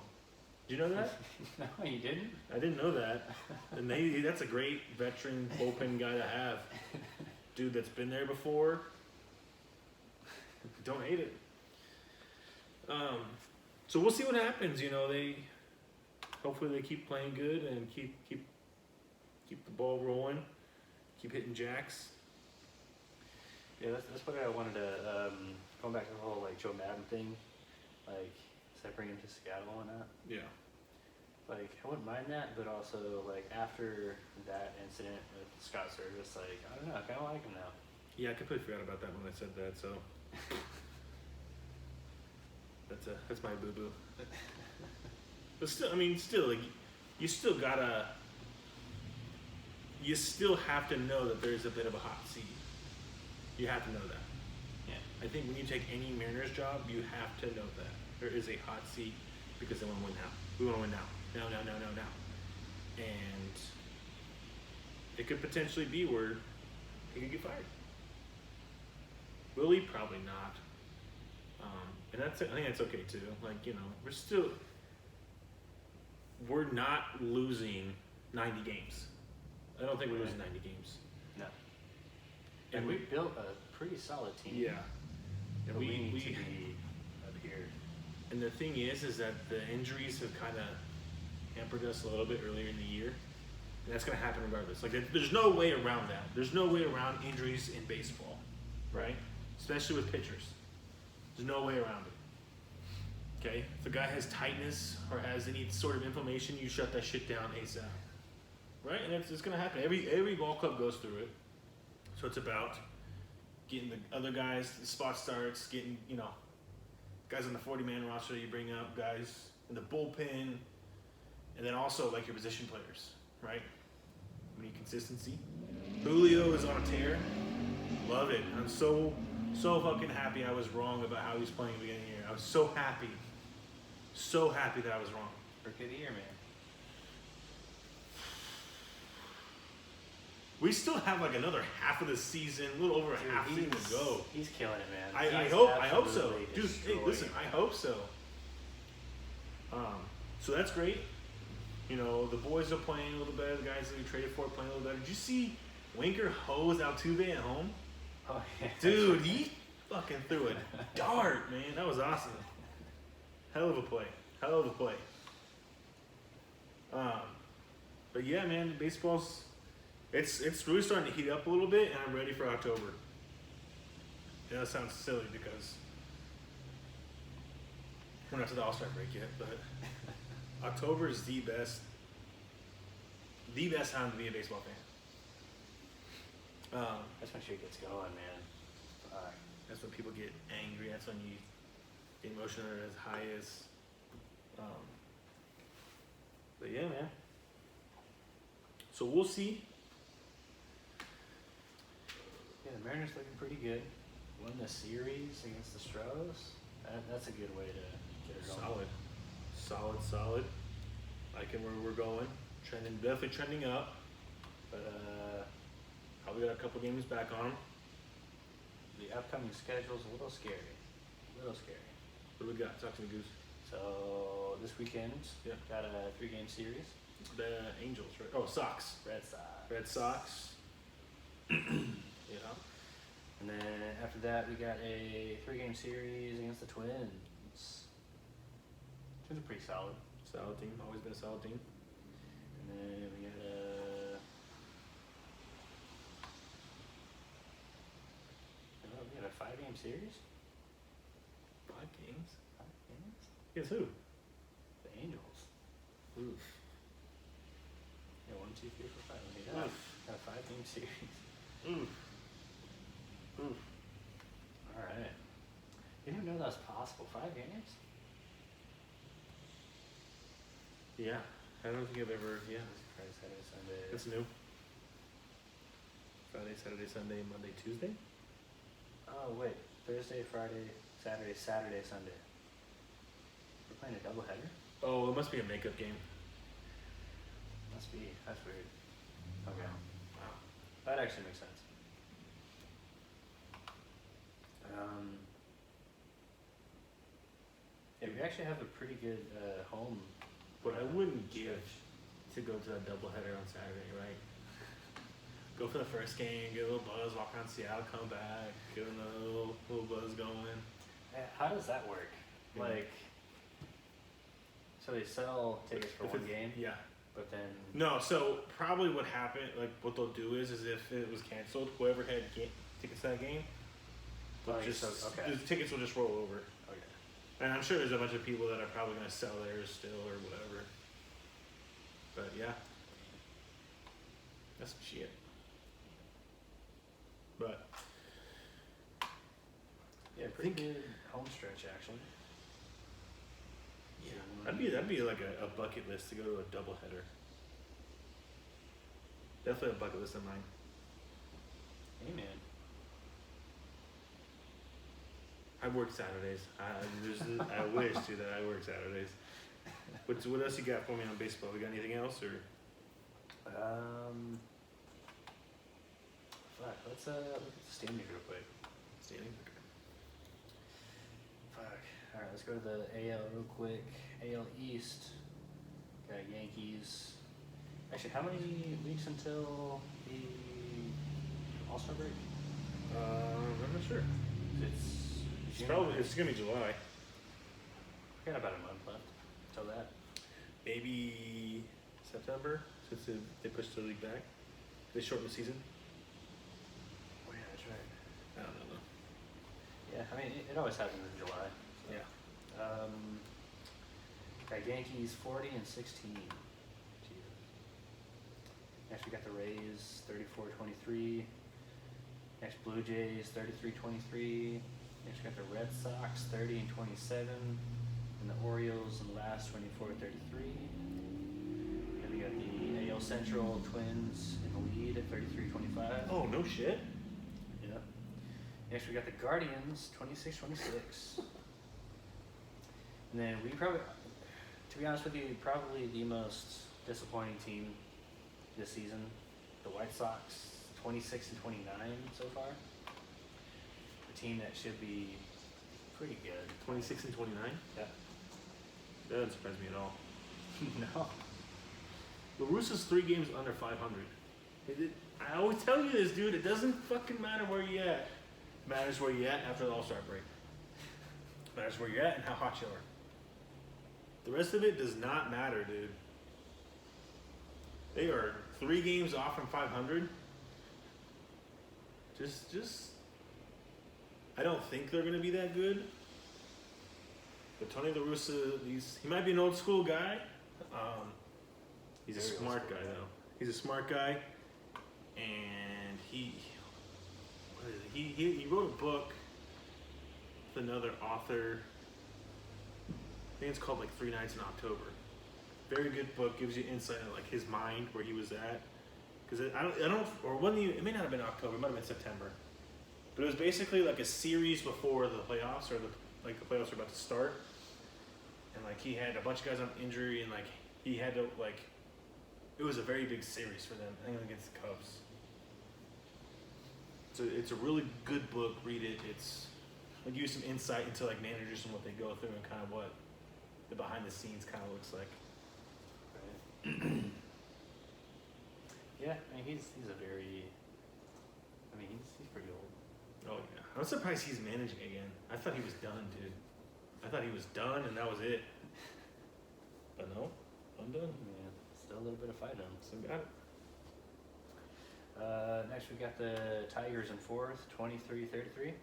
Did you know that? No, you didn't? I didn't know that. And that's a great veteran bullpen guy to have. Dude that's been there before. Don't hate it. So we'll see what happens. You know, hopefully they keep playing good and keep the ball rolling, keep hitting jacks. Yeah, that's what I wanted to, going back to the whole, like, Joe Madden thing, like, separating him to Seattle and that. Yeah. Like, I wouldn't mind that, but also, like, after that incident with Scott Service, like, I don't know, I kind of like him now. Yeah, I completely forgot about that when I said that. So that's my boo boo. But still, I mean, still, like, you still have to know that there's a bit of a hot seat. You have to know that. Yeah. I think when you take any Mariners job, you have to know that there is a hot seat because they want to win now. We want to win now. Now. And it could potentially be where he could get fired. Will he? Probably not. And I think that's okay too. Like, you know, we're not losing 90 games. I don't think we're losing 90 games. No. And we built a pretty solid team. Yeah. And But we need we to be up here. and the thing is that the injuries have kind of hampered us a little bit earlier in the year. And that's going to happen regardless. Like, there's no way around that. There's no way around injuries in baseball, right? Especially with pitchers. There's no way around it. Okay? If a guy has tightness or has any sort of inflammation, you shut that shit down ASAP. Right? And it's going to happen. Every ball club goes through it. So it's about getting the other guys, the spot starts, getting, you know, guys on the 40-man roster you bring up, guys in the bullpen, and then also, like, your position players, right? We need consistency. Julio is on a tear. Love it. I'm so fucking happy I was wrong about how he was playing at the beginning of the year. I was so happy. So happy that I was wrong. Rookie of the year, man. We still have like another half of the season, a little over a half season to go. He's killing it, man. I hope so. Dude, hey, listen, I hope so. So that's great. You know, the boys are playing a little better. The guys that we traded for are playing a little better. Did you see Winker hose Altuve at home? Oh, yeah. Dude, he fucking threw a dart, man. That was awesome. Hell of a play. Hell of a play. But yeah, man, baseball's it's really starting to heat up a little bit, and I'm ready for October. Yeah, that sounds silly because we're not to the All-Star break yet, but October is the best time to be a baseball fan. That's when shit gets going, man. That's when people get angry. That's when the emotions are as high as. But yeah, man. So we'll see. Yeah, the Mariners looking pretty good. Won the series against the Stros. That's a good way to get it going. Solid. Liking where we're going. Definitely trending up. But probably got a couple games back on. The upcoming schedule's a little scary. What do we got? Talk to me, Goose. So this weekend, Yeah. got a 3-game series. The Angels, right? Oh, Sox. Red Sox. Yeah. And then after that, we got a 3-game series against the Twins. Twins are pretty solid. Solid team. Always been a solid team. And then we got a 5-game series. 5 games. 5 games. Guess who? The Angels. Oof. Yeah, 1, 2, 3, 4, 5. Okay, got a 5-game series. Oof. All right. Didn't even know that was possible. 5 games. Yeah. I don't think I've ever. Yeah. Friday, Saturday, Sunday. That's new. Friday, Saturday, Sunday, Monday, Tuesday. Oh wait, Thursday, Friday, Saturday, Sunday. We're playing a doubleheader. Oh, it must be a makeup game. Must be. That's weird. Okay. Wow. That actually makes sense. Yeah, we actually have a pretty good home. What I wouldn't give to go to that doubleheader on Saturday, right? Go for the first game, get a little buzz, walk around Seattle, come back, get a little buzz going. How does that work? Yeah. Like, So they sell tickets for If one it's- game, Yeah. but then No, so probably what happened, like what they'll do is if it was canceled, whoever had tickets to that game, they'll Oh, just okay. the tickets will just roll over. Okay. And I'm sure there's a bunch of people that are probably gonna sell theirs still or whatever. But yeah, that's some shit. But Yeah, pretty good home stretch actually. yeah, that'd be like a bucket list to go to a doubleheader. Definitely a bucket list of mine. Hey man. I work Saturdays. I wish to that I work Saturdays. What else you got for me on baseball? We got anything else or? Fuck. Let's look at the standings real quick. Standing. Fuck. All right, let's go to the AL real quick. AL East. Got Yankees. Actually, how many weeks until the All-Star break? I'm not sure. It's June. It's gonna be July. We got about a month left till that. Maybe September since they pushed the league back. They shortened the season. Oh yeah, that's right. I don't know. Yeah, I mean it always happens in July. So. Yeah. Got Yankees 40 and 16. Next we got the Rays 34-23. Next Blue Jays 33-23. Next we got the Red Sox 30 and 27. And the Orioles in last 24-33. Then we got the AL Central Twins in the lead at 33-25. Oh no shit. Yeah. Next we got the Guardians 26-26. And then we probably, to be honest with you, probably the most disappointing team this season, the White Sox, 26 and 29 so far. A team that should be pretty good. 26 and 29. Yeah. That doesn't surprise me at all. No. La Russa's 3 games under 500. I always tell you this, dude. It doesn't fucking matter where you at. It matters where you at after the All-Star break. It matters where you're at and how hot you are. The rest of it does not matter, dude. They are 3 games off from 500. Just. I don't think they're gonna be that good. But Tony La Russa, he might be an old school guy. He's a Very smart old guy school. though. He's a smart guy, and he wrote a book with another author. I think it's called like 3 Nights in October. Very good book, gives you insight into like his mind, where he was at. Because it may not have been October, it might have been September. But it was basically like a series before the playoffs, or the playoffs were about to start. And like he had a bunch of guys on injury, and like he had to like, it was a very big series for them. I think against the Cubs. So it's a really good book. Read it. It's like give you some insight into like managers and what they go through and kind of what the behind the scenes kind of looks like. Yeah, I mean he's a very. I mean he's pretty old. Oh yeah, I'm surprised he's managing again. I thought he was done, dude. I thought he was done and that was it. But no, I'm done. Yeah, still a little bit of fight on. Still got it. Next we got the Tigers in fourth, 23-33.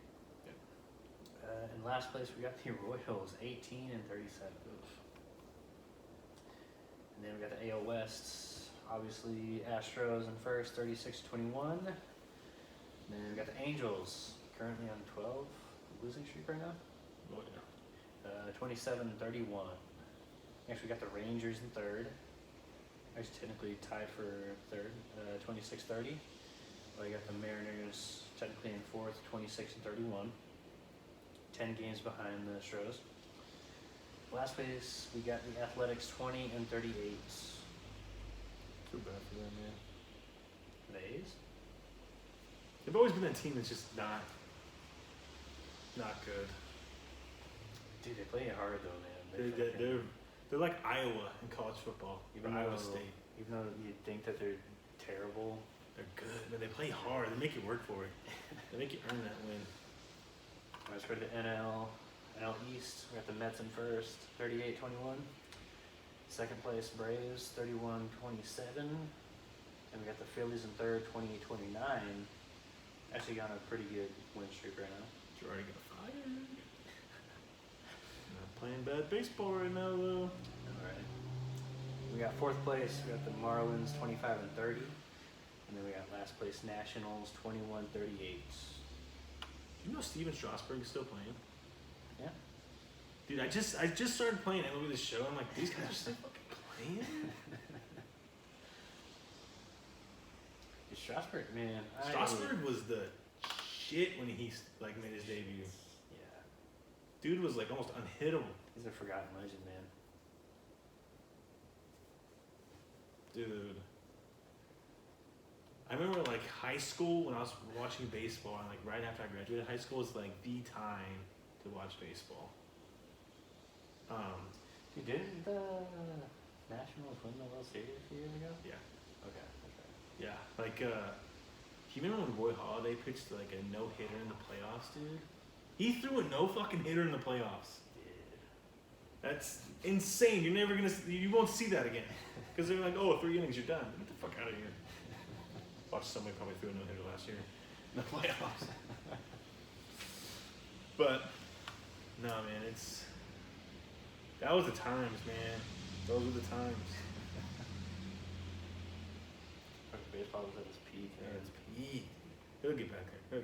In last place we got the Royals, 18 and 37. And then we got the AL West, obviously Astros in first, 36-21. And then we got the Angels, currently on 12, losing streak right now. Oh yeah. 27-31. Next we got the Rangers in third. Actually technically tied for third, 26-30. Well, you got the Mariners technically in fourth, 26-31. 10 games behind the Astros. Last place we got the Athletics 20 and 38. Too bad for them, man. The A's? They've always been that team that's just not good. Dude, they play hard though, man. They're like Iowa in college football, Even or Iowa though- State. Even though you'd think that they're terrible. They're good, but they play hard. They make you work for it. They make you earn that win. Let's go to the NL East. We got the Mets in first, 38-21. Second place, Braves, 31-27. And we got the Phillies in third, 20-29. Actually on a pretty good win streak right now. You already got fired. Not playing bad baseball right now, though. Alright. We got fourth place, we got the Marlins, 25-30. And then we got last place, Nationals, 21-38. You know Steven Strasburg is still playing? Yeah. Dude, I just started playing MLB The Show. I'm like, these guys are still fucking playing? Dude, Strasburg, man. Strasburg was the shit when he like made his debut. Yeah. Dude was like almost unhittable. He's a forgotten legend, man. Dude. I remember like high school when I was watching baseball and like right after I graduated high school was like the time to watch baseball. Dude, didn't the Nationals win the World Series a few years ago? Yeah. Okay, that's right. Yeah. Like do you remember when Roy Halladay pitched like a no-hitter in the playoffs, dude? He threw a no fucking hitter in the playoffs. Dude. That's insane. You're never gonna you won't see that again. Because they're like, oh, 3 innings, you're done. Get the fuck out of here. Watched somebody probably threw a no-hitter last year in the playoffs. But no, man, that was the times, man. Those were the times. Fucking baseball was at its peak. Yeah, it's peak. He'll get back there.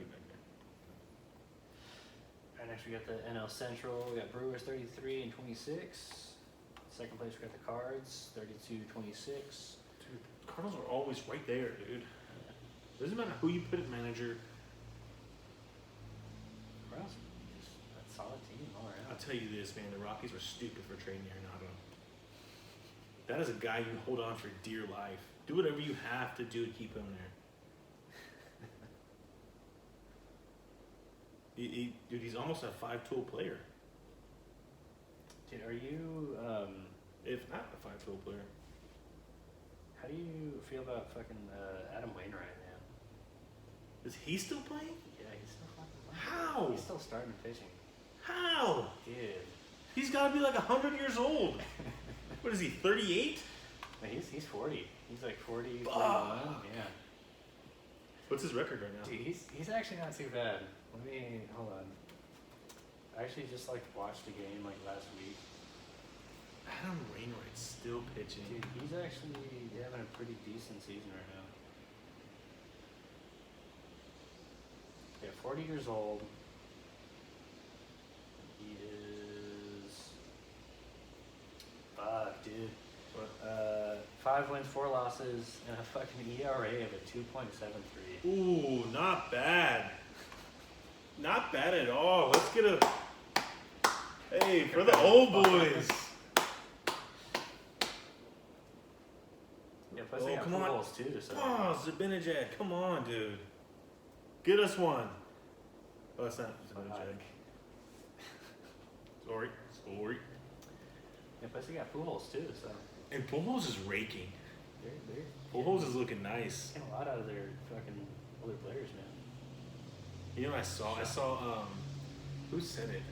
Alright, next we got the NL Central. We got Brewers 33-26. Second place we got the Cards 32-26. Dude, Cardinals are always right there, dude. Doesn't matter who you put at manager. Browns, just a solid team all around. I'll tell you this, man. The Rockies were stupid for trading Arenado. That is a guy you hold on for dear life. Do whatever you have to do to keep him there. Dude, he's almost a 5-tool player. Dude, are you If not a 5-tool player. how do you feel about fucking Adam Wainwright, man? Is he still playing? Yeah, he's still fucking playing. How? He's still starting pitching. How? Dude. He's got to be like 100 years old. What is he, 38? No, he's 40. He's like 40, 41. Fuck. Yeah. What's his record right now? Dude, he's actually not too bad. Let me hold on. I actually just like watched a game like last week. Adam Wainwright's still pitching. Dude, he's actually having a pretty decent season right now. Yeah, 40 years old. He is. Fuck, dude. What? 5 wins, 4 losses, and a fucking ERA of a 2.73. Ooh, not bad. Not bad at all. Let's get a. Hey, for the old boys. Yeah, plus they got come on. Pujols too. So. Oh, Zibanejad, come on, dude. Get us one. Oh, that's not Zibanejad. Sorry. Yeah, plus they got Pujols too. So. And Pujols is raking. They're Pujols is looking nice. getting a lot out of their fucking older players, man. You know what I saw? I saw, who said it?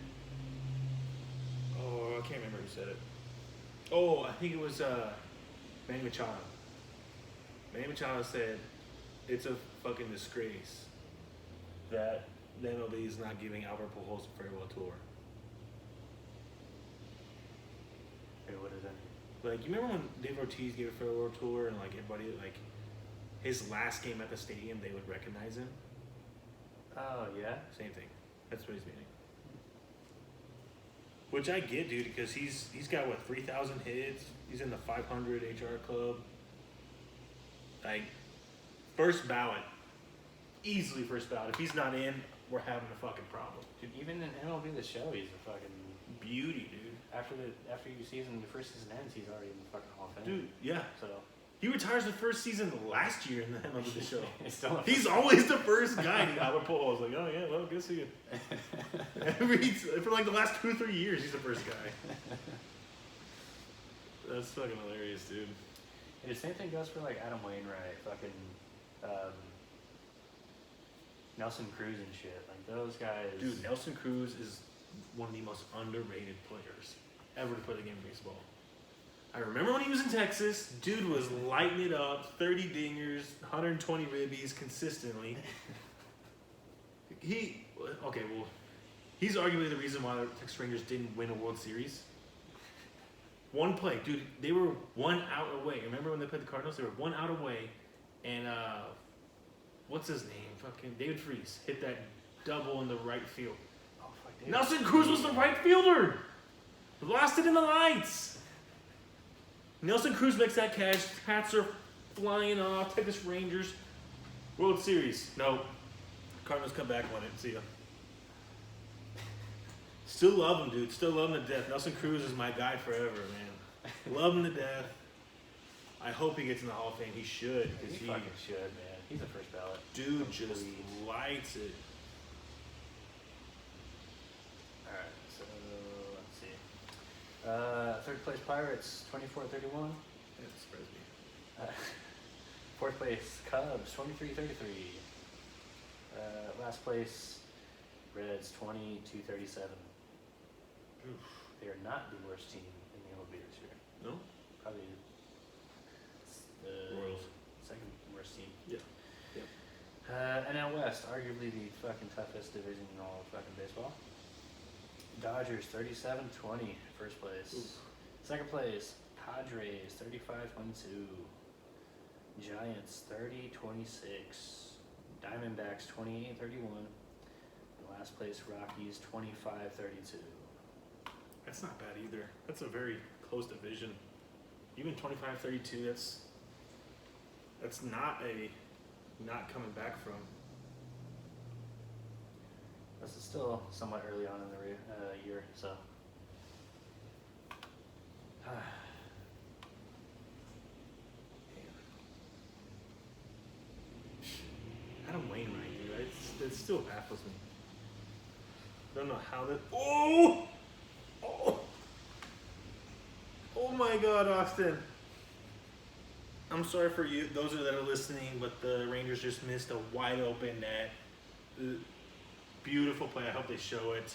Oh, I can't remember who said it. Oh, I think it was, Manny Machado. Manny Machado said, it's a fucking disgrace that the MLB is not giving Albert Pujols a farewell tour. Hey, what is that? Like, you remember when Dave Ortiz gave a farewell tour and, like, everybody, like, his last game at the stadium, they would recognize him? Oh yeah. Same thing. That's what he's meaning. Which I get, dude, because he's got, what, 3,000 hits? He's in the 500 HR club. Like, first ballot. Easily first ballot. If he's not in, we're having a fucking problem. Dude, even in MLB The Show, he's a fucking Beauty, dude. after your first season ends, he's already in the fucking Hall of Fame. Dude, yeah. So He retires the first season last year in the MLB The Show. He's always the first guy. Albert Pujols like, oh yeah, well, good to see you. For like the last 2-3 years, he's the first guy. That's fucking hilarious, dude. And the same thing goes for like Adam Wainwright, fucking Nelson Cruz and shit. Like those guys. Dude, Nelson Cruz is one of the most underrated players ever to play the game of baseball. I remember when he was in Texas, dude was lighting it up, 30 dingers, 120 ribbies consistently. He's arguably the reason why the Texas Rangers didn't win a World Series. One play, dude, they were 1 out away. Remember when they played the Cardinals? They were 1 out away, and what's his name? Fucking David Freese hit that double in the right field. Oh, fuck, David. Nelson Cruz was the right fielder. Lost it in the lights. Nelson Cruz makes that catch. Hats are flying off. Texas Rangers, World Series. No. Cardinals come back, won it. See ya. Still love him, dude. Still love him to death. Nelson Cruz is my guy forever, man. Love him to death. I hope he gets in the Hall of Fame. He should. He fucking should, man. He's a first ballot. Dude just lights it. Alright, so let's see. Third place Pirates, 24-31. That surprised me. Fourth place Cubs, 23-33. Last place Reds, 22-37. They are not the worst team in the MLB this year. No? Probably the Royals. second worst team. Yeah. NL West, arguably the fucking toughest division in all of fucking baseball. Dodgers 37-20, first place. Oof. Second place, Padres 35-22. Giants 30-26. Diamondbacks 28-31. And last place, Rockies 25-32. That's not bad either. That's a very close division. Even 25-32, that's not coming back from. This is still somewhat early on in the year, so. Adam Wainwright, dude. It still baffles me. Don't know how that. Oh! Oh my God, Austin. I'm sorry for you, those that are listening, but the Rangers just missed a wide open net. Beautiful play. I hope they show it.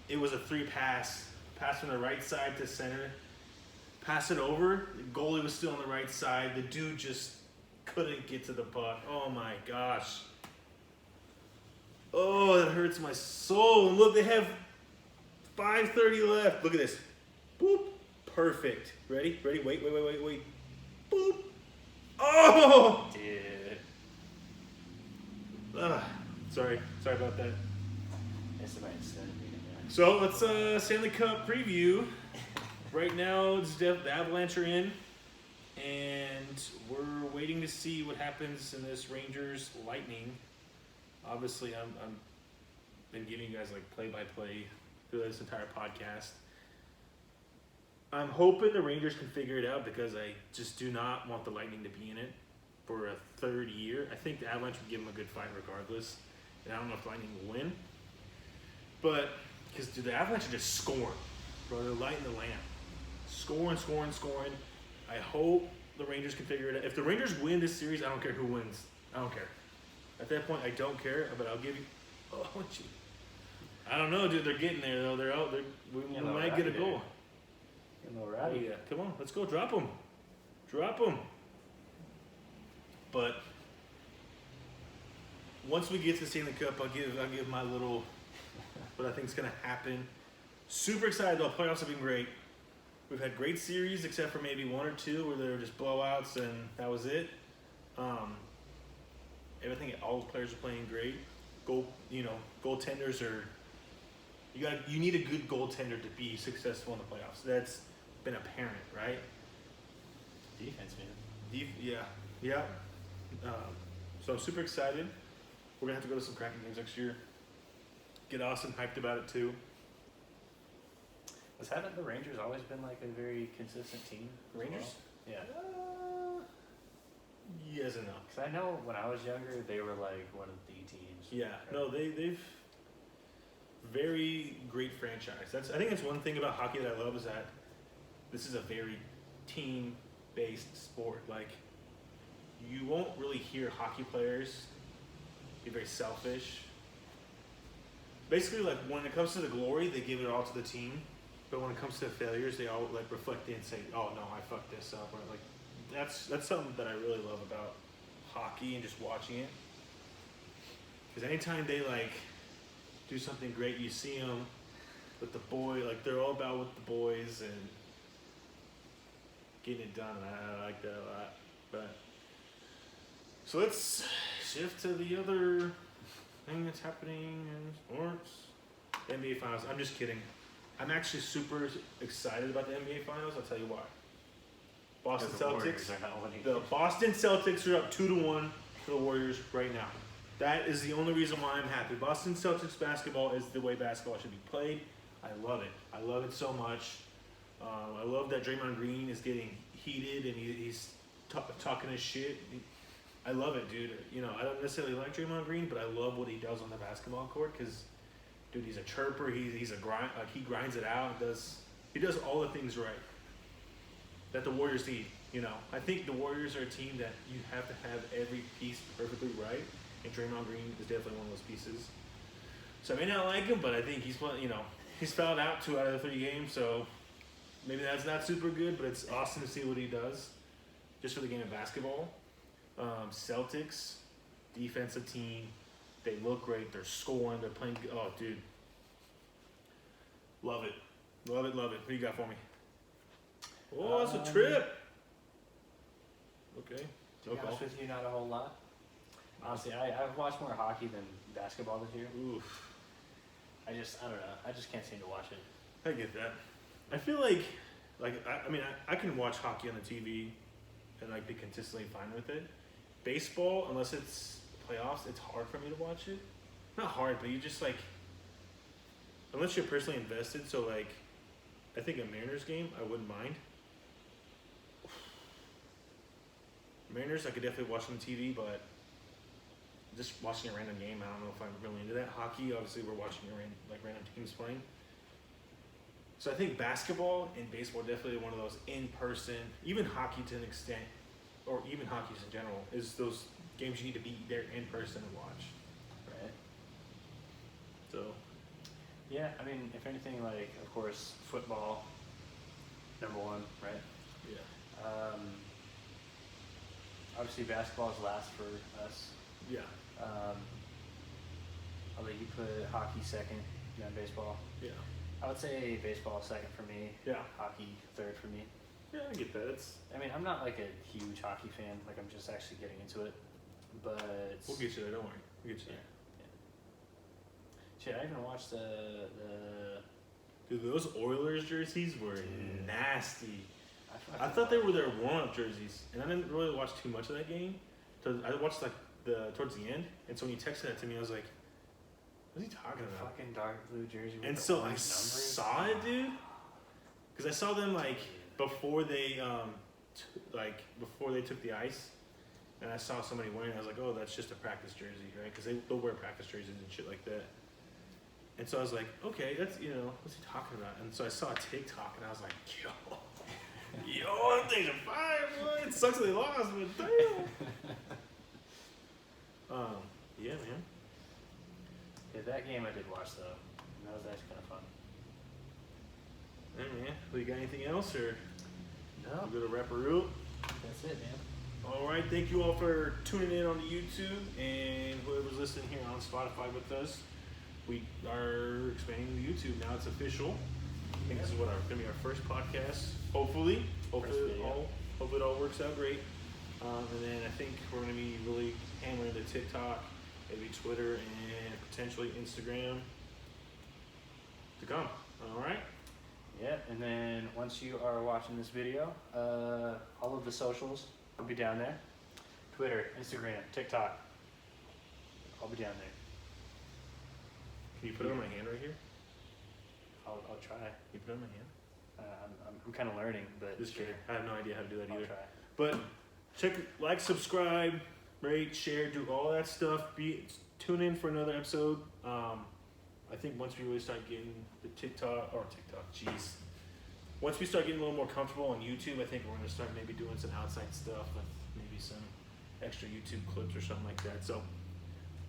It was a 3 pass. Pass from the right side to center. Pass it over. The goalie was still on the right side. The dude just couldn't get to the puck. Oh my gosh. Oh, that hurts my soul. And look, they have 5:30 left. Look at this. Boop. Perfect. Ready? Wait. Boop. Oh! Dude. Sorry about that. It's about So let's Stanley Cup preview. Right now, the Avalanche are in, and we're waiting to see what happens in this Rangers Lightning. Obviously, I'm been giving you guys like play-by-play through this entire podcast. I'm hoping the Rangers can figure it out because I just do not want the Lightning to be in it for a third year. I think the Avalanche would give them a good fight regardless, and I don't know if the Lightning will win. But because the Avalanche are just scoring, bro, they're lighting the lamp, scoring. I hope the Rangers can figure it out. If the Rangers win this series, I don't care who wins. I don't care. At that point, I don't care. But I'll give you. Oh, gee. I don't know, dude. They're getting there though. They're out. We might get a goal. We're out of here. Come on, let's go. Drop them. But once we get to the Stanley Cup, I'll give my little what I think is gonna happen. Super excited though. Playoffs have been great. We've had great series except for maybe 1 or 2 where they were just blowouts and that was it. Everything, all the players are playing great. Goaltenders are. You need a good goaltender to be successful in the playoffs. That's been apparent, right? Defense, man. Yeah. So I'm super excited. We're gonna have to go to some Kraken games next year. Get Austin hyped about it too. Haven't the Rangers always been like a very consistent team? Rangers? Yeah. Yes and no. Because I know when I was younger, they were like one of the teams. Yeah. No, they've very great franchise. I think that's one thing about hockey that I love is that this is a very team-based sport. Like, you won't really hear hockey players be very selfish. Basically, like when it comes to the glory, they give it all to the team. But when it comes to failures, they all like reflect and say, "Oh no, I fucked this up," or like that's something that I really love about hockey and just watching it. Because anytime they like do something great, you see them with the boy, like they're all about with the boys and getting it done. I like that a lot. But so let's shift to the other thing that's happening in sports. The NBA Finals. I'm just kidding. I'm actually super excited about the NBA Finals. I'll tell you why. Boston Because the Celtics. Warriors are not winning. The Boston Celtics are up 2-1 for the Warriors right now. That is the only reason why I'm happy. Boston Celtics basketball is the way basketball should be played. I love it. I love it so much. I love that Draymond Green is getting heated and he's talking his shit. I love it, dude. You know, I don't necessarily like Draymond Green, but I love what he does on the basketball court because, dude, he's a chirper. He's a grind. Like he grinds it out. He does all the things right that the Warriors need. You know, I think the Warriors are a team that you have to have every piece perfectly right, and Draymond Green is definitely one of those pieces. So I may not like him, but I think he's fouled out 2 out of the 3 games, so maybe that's not super good, but it's awesome to see what he does just for the game of basketball. Celtics, defensive team, they look great, they're scoring, they're playing, oh dude. Love it. Love it, love it. What do you got for me? Oh, it's a trip. Okay. To be honest with you, not a whole lot. Honestly, I've watched more hockey than basketball this year. Oof. I don't know. I just can't seem to watch it. I get that. I feel like I can watch hockey on the TV and like be consistently fine with it. Baseball, unless it's playoffs, it's hard for me to watch it. Not hard, but you just like, unless you're personally invested. So like, I think a Mariners game, I wouldn't mind. Mariners, I could definitely watch on TV, but just watching a random game, I don't know if I'm really into that. Hockey, obviously, we're watching random teams playing. So I think basketball and baseball are definitely one of those in-person, even hockey to an extent, or even hockey in general, is those games you need to be there in person and watch. Right. So. Yeah, I mean, if anything, like, of course, football, number one, right? Yeah. Obviously, basketball is last for us. Yeah. Although you put hockey second, then baseball. Yeah. I would say baseball second for me. Yeah. Hockey third for me. Yeah, I get that. I'm not like a huge hockey fan. Like I'm just actually getting into it. But we'll get you there. Don't worry. We'll get you there. Shit, I even watched the. Dude, those Oilers jerseys were nasty. I thought they were their warm-up jerseys, and I didn't really watch too much of that game. So I watched like towards the end, and so when you texted that to me, I was like, "What's he talking about?" Fucking dark blue jersey. And so I saw it, dude, because I saw them like before they before they took the ice, and I saw somebody wearing it. I was like, "Oh, that's just a practice jersey, right?" Because they'll wear practice jerseys and shit like that. And so I was like, "Okay, that's what's he talking about?" And so I saw a TikTok, and I was like, "Yo." Yo, them things are fire, boy. It sucks that they lost, but damn. Yeah, man. Yeah, that game I did watch though. And that was actually kind of fun. Hey, man. Well, you got anything else, or no? We go to Rapperoo? That's it, man. All right. Thank you all for tuning in on the YouTube and whoever's listening here on Spotify with us. We are expanding the YouTube now. It's official. I think this is going to be our first podcast. Hopefully it all works out great. And then I think we're going to be really hammering the TikTok, maybe Twitter, and potentially Instagram to come. All right. Yeah, and then once you are watching this video, all of the socials will be down there. Twitter, Instagram, TikTok. I'll be down there. Can you put it on my hand right here? I'll try. You put it on my hand? I'm kind of learning, but Just kidding. I have no idea how to do that I'll either. try. But like, subscribe, rate, share, do all that stuff. Tune in for another episode. I think once we really start getting the TikTok, jeez. Once we start getting a little more comfortable on YouTube, I think we're going to start maybe doing some outside stuff with maybe some extra YouTube clips or something like that. So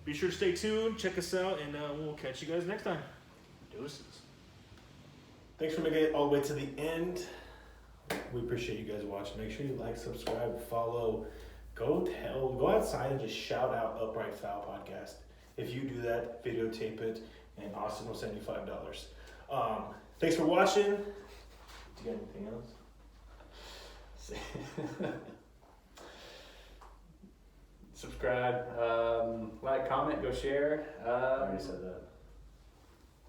be sure to stay tuned, check us out, and we'll catch you guys next time. Deuces. Thanks for making it all the way to the end. We appreciate you guys watching. Make sure you like, subscribe, follow. Go outside and just shout out Upright Foul Podcast. If you do that, videotape it, and Austin will send you $5. Thanks for watching. Do you got anything else? Subscribe, like, comment, go share. I already said that.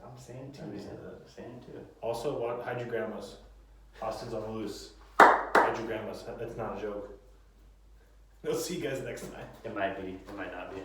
I'm saying too. Already said that. Saying too. Also, hide your grandmas. Austin's on the loose. Hide your grandmas. That's not a joke. We'll see you guys next time. It might be. It might not be.